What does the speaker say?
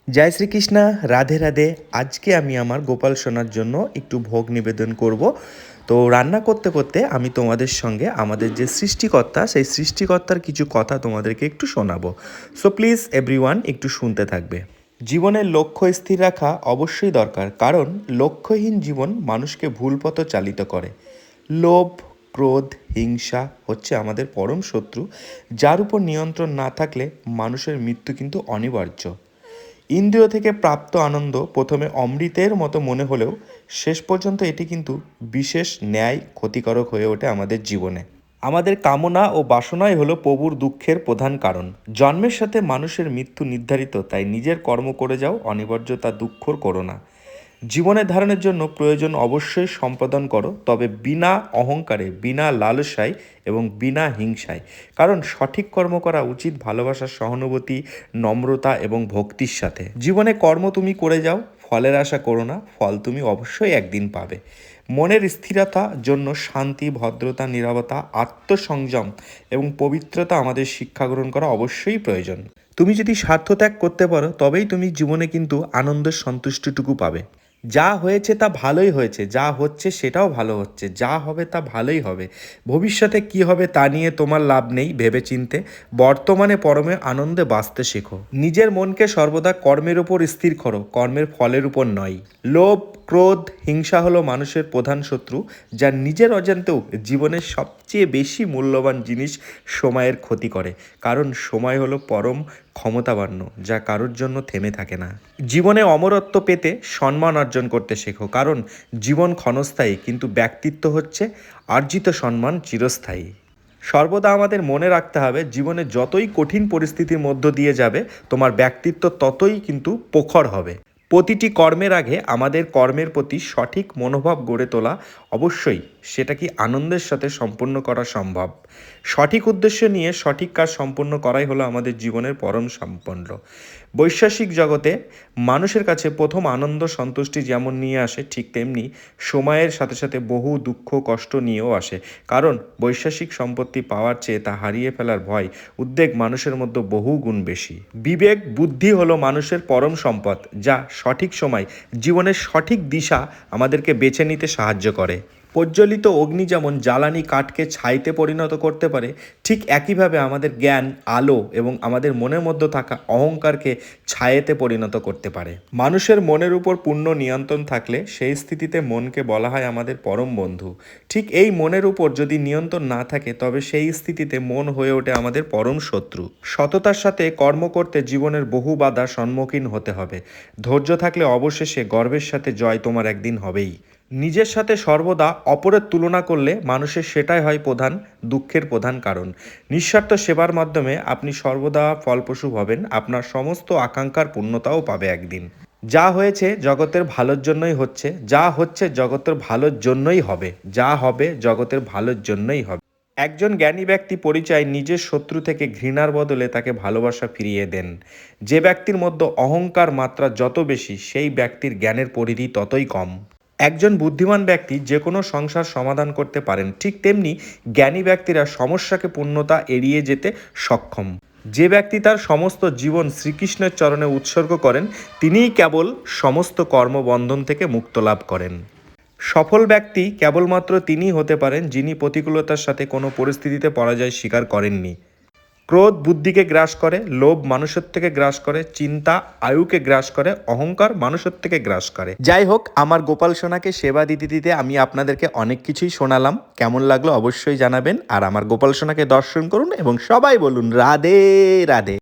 জয় শ্রীকৃষ্ণা, রাধে রাধে। আজকে আমি আমার গোপাল সোনার জন্য একটু ভোগ নিবেদন করব। তো রান্না করতে করতে আমি তোমাদের সঙ্গে আমাদের যে সৃষ্টিকর্তা, সেই সৃষ্টিকর্তার কিছু কথা তোমাদেরকে একটু শোনাবো। সো প্লিজ এভরিওয়ান একটু শুনতে থাকবে। জীবনের লক্ষ্য স্থির রাখা অবশ্যই দরকার, কারণ লক্ষ্যহীন জীবন মানুষকে ভুল পথে চালিত করে। লোভ, ক্রোধ, হিংসা হচ্ছে আমাদের পরম শত্রু, যার উপর নিয়ন্ত্রণ না থাকলে মানুষের মৃত্যু কিন্তু অনিবার্য। ইন্দ্রিয় থেকে প্রাপ্ত আনন্দ প্রথমে অমৃতের মতো মনে হলেও শেষ পর্যন্ত এটি কিন্তু বিশেষ ন্যায় ক্ষতিকারক হয়ে ওঠে আমাদের জীবনে। আমাদের কামনা ও বাসনাই হলো প্রভুর দুঃখের প্রধান কারণ। জন্মের সাথে মানুষের মৃত্যু নির্ধারিত, তাই নিজের কর্ম করে যাও, অনিবার্য তা দুঃখর করো না। জীবনের ধারণের জন্য প্রয়োজন অবশ্যই সম্পাদন করো, তবে বিনা অহংকারে, বিনা লালসায় এবং বিনা হিংসায়। কারণ সঠিক কর্ম করা উচিত ভালোবাসা, সহানুভূতি, নম্রতা এবং ভক্তির সাথে। জীবনে কর্ম তুমি করে যাও, ফলের আশা করো না, ফল তুমি অবশ্যই একদিন পাবে। মনের স্থিরতার জন্য শান্তি, ভদ্রতা, নীরবতা, আত্মসংযম এবং পবিত্রতা আমাদের শিক্ষা গ্রহণ করা অবশ্যই প্রয়োজন। তুমি যদি স্বার্থ ত্যাগ করতে পারো, তবেই তুমি জীবনে কিন্তু আনন্দের সন্তুষ্টিটুকু পাবে। যা হয়েছে তা ভালোই হয়েছে, যা হচ্ছে সেটাও ভালো হচ্ছে, যা হবে তা ভালোই হবে। ভবিষ্যতে কি হবে তা নিয়ে তোমার লাভ নেই ভেবেচিন্তে। বর্তমানে পরমে আনন্দে বাঁচতে শেখো। নিজের মনকে সর্বদা কর্মের উপর স্থির করো, কর্মের ফলের উপর নয়। লোভ, ক্রোধ, হিংসা হলো মানুষের প্রধান শত্রু, যা নিজের অজান্তেও জীবনের সবচেয়ে বেশি মূল্যবান জিনিস সময়ের ক্ষতি করে। কারণ সময় হলো পরম ক্ষমতাবান্য, যা কারোর জন্য থেমে থাকে না। জীবনে অমরত্ব পেতে সম্মান অর্জন করতে শেখো, কারণ জীবন ক্ষণস্থায়ী, কিন্তু ব্যক্তিত্ব হচ্ছে অর্জিত সম্মান চিরস্থায়ী। সর্বদা আমাদের মনে রাখতে হবে, জীবনে যতই কঠিন পরিস্থিতির মধ্য দিয়ে যাবে, তোমার ব্যক্তিত্ব ততই কিন্তু প্রখর হবে। প্রতিটি কর্মের আগে আমাদের কর্মের প্রতি সঠিক মনোভাব গড়ে তোলা অবশ্যই, সেটা কি আনন্দের সাথে সম্পন্ন করা সম্ভব। সঠিক উদ্দেশ্য নিয়ে সঠিক কাজ সম্পন্ন করাই হলো আমাদের জীবনের পরম সাফল্য। বৈশ্বাসিক জগতে মানুষের কাছে প্রথম আনন্দ সন্তুষ্টি যেমন নিয়ে আসে, ঠিক তেমনি সময়ের সাথে সাথে বহু দুঃখ কষ্ট নিয়েও আসে। কারণ বৈশ্বাসিক সম্পত্তি পাওয়ার চেয়ে তা হারিয়ে ফেলার ভয়, উদ্বেগ মানুষের মধ্যে বহু গুণ বেশি। বিবেক বুদ্ধি হলো মানুষের পরম সম্পদ, যা সঠিক সময় জীবনের সঠিক দিশা আমাদেরকে বেছে নিতে সাহায্য করে। প্রজ্বলিত অগ্নি যেমন জ্বালানি কাঠকে ছাইতে পরিণত করতে পারে, ঠিক একইভাবে আমাদের জ্ঞান আলো এবং আমাদের মনের মধ্যে থাকা অহংকারকে ছায়েতে পরিণত করতে পারে। মানুষের মনের উপর পূর্ণ নিয়ন্ত্রণ থাকলে সেই স্থিতিতে মনকে বলা হয় আমাদের পরম বন্ধু। ঠিক এই মনের উপর যদি নিয়ন্ত্রণ না থাকে, তবে সেই স্থিতিতে মন হয়ে ওঠে আমাদের পরম শত্রু। সততার সাথে কর্ম করতে জীবনের বহু বাধা সম্মুখীন হতে হবে। ধৈর্য থাকলে অবশেষে গর্বের সাথে জয় তোমার একদিন হবেই। নিজের সাথে সর্বদা অপরের তুলনা করলে মানুষের সেটাই হয় প্রধান দুঃখের প্রধান কারণ। নিঃস্বার্থ সেবার মাধ্যমে আপনি সর্বদা ফলপ্রসূ হবেন, আপনার সমস্ত আকাঙ্ক্ষার পূর্ণতাও পাবে একদিন। যা হয়েছে জগতের ভালোর জন্যই হচ্ছে, যা হচ্ছে জগতের ভালোর জন্যই হবে, যা হবে জগতের ভালোর জন্যই হবে। একজন জ্ঞানী ব্যক্তি পরিচয় নিজের শত্রু থেকে ঘৃণার বদলে তাকে ভালোবাসা ফিরিয়ে দেন। যে ব্যক্তির মধ্যে অহংকার মাত্রা যত বেশি, সেই ব্যক্তির জ্ঞানের পরিধি ততই কম। একজন বুদ্ধিমান ব্যক্তি যে কোনো সংসার সমাধান করতে পারেন, ঠিক তেমনি জ্ঞানী ব্যক্তিরা সমস্যাকে পূর্ণতা এড়িয়ে যেতে সক্ষম। যে ব্যক্তি তার সমস্ত জীবন শ্রীকৃষ্ণের চরণে উৎসর্গ করেন, তিনিই কেবল সমস্ত কর্মবন্ধন থেকে মুক্ত লাভ করেন। সফল ব্যক্তি কেবলমাত্র তিনিই হতে পারেন, যিনি প্রতিকূলতার সাথে কোনো পরিস্থিতিতে পরাজয় স্বীকার করেননি। ক্রোধ বুদ্ধিকে গ্রাস করে, লোভ মানুষের থেকে গ্রাস করে, চিন্তা আয়ুকে গ্রাস করে, অহংকার মানুষের থেকে গ্রাস করে। যাই হোক, আমার গোপাল সোনাকে সেবা দিতে দিতে আমি আপনাদেরকে অনেক কিছুই শোনালাম। কেমন লাগলো অবশ্যই জানাবেন, আর আমার গোপাল সোনাকে দর্শন করুন এবং সবাই বলুন রাধে রাধে।